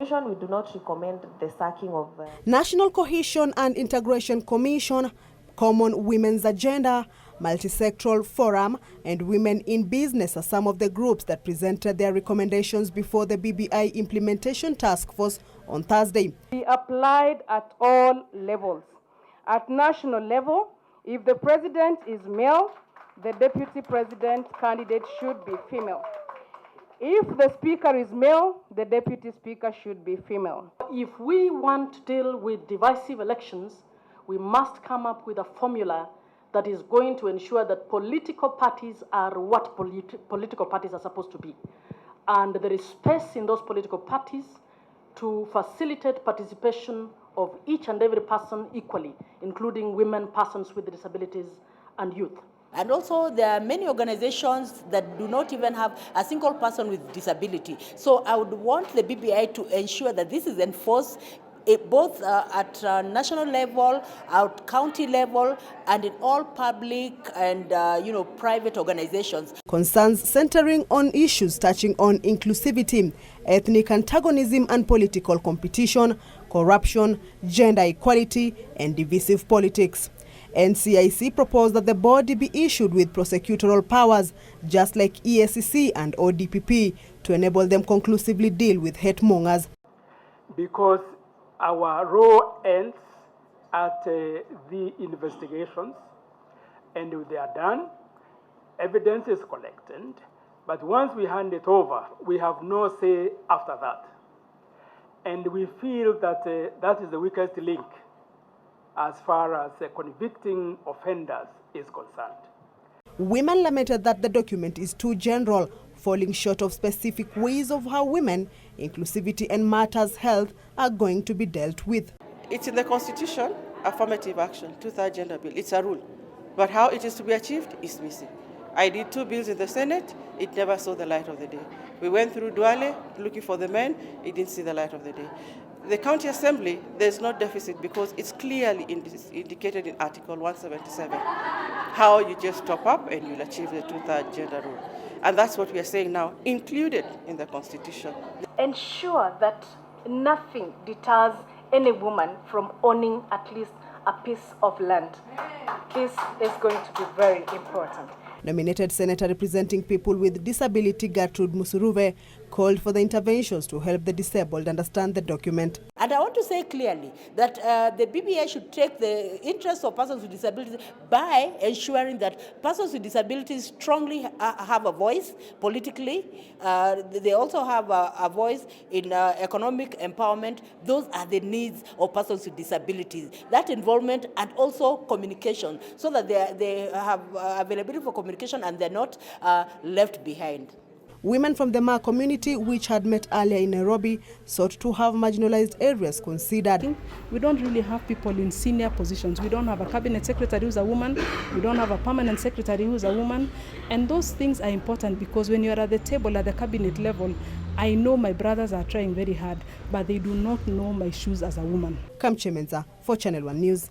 We do not recommend the sacking of... National Cohesion and Integration Commission, Common Women's Agenda, Multisectoral Forum, and Women in Business are some of the groups that presented their recommendations before the BBI Implementation Task Force on Thursday. Be applied at all levels. At national level, if the president is male, the deputy president candidate should be female. If the speaker is male, the deputy speaker should be female. If we want to deal with divisive elections, we must come up with a formula that is going to ensure that political parties are what political parties are supposed to be. And there is space in those political parties to facilitate participation of each and every person equally, including women, persons with disabilities, and youth. And also, there are many organizations that do not even have a single person with disability. So I would want the BBI to ensure that this is enforced both at national level, at county level, and in all public and private organizations. Concerns centering on issues touching on inclusivity, ethnic antagonism and political competition, corruption, gender equality, and divisive politics. NCIC proposed that the body be issued with prosecutorial powers, just like EACC and ODPP, to enable them conclusively deal with hate mongers. Because our role ends at the investigations, and if they are done, evidence is collected, but once we hand it over, we have no say after that. And we feel that that is the weakest link as far as convicting offenders is concerned. Women lamented that the document is too general, falling short of specific ways of how women, inclusivity and matters health are going to be dealt with. It's in the Constitution, affirmative action, two-thirds gender bill. It's a rule. But how it is to be achieved is missing. I did 2 bills in the Senate, it never saw the light of the day. We went through Duale looking for the men, it didn't see the light of the day. The County Assembly, there's no deficit because it's clearly indicated in Article 177 how you just top up and you'll achieve the two-thirds gender rule. And that's what we are saying now, included in the Constitution. Ensure that nothing deters any woman from owning at least a piece of land. This is going to be very important. Nominated Senator representing people with disability Gertrude Musuruve called for the interventions to help the disabled understand the document. And I want to say clearly that the BBI should take the interests of persons with disabilities by ensuring that persons with disabilities strongly have a voice politically. They also have a voice in economic empowerment. Those are the needs of persons with disabilities. That involvement and also communication, so that they have availability for communication and they're not left behind. Women from the Ma community, which had met earlier in Nairobi, sought to have marginalized areas considered. We don't really have people in senior positions. We don't have a cabinet secretary who's a woman. We don't have a permanent secretary who's a woman. And those things are important because when you're at the table at the cabinet level, I know my brothers are trying very hard, but they do not know my shoes as a woman. Kamche Menza for Channel 1 News.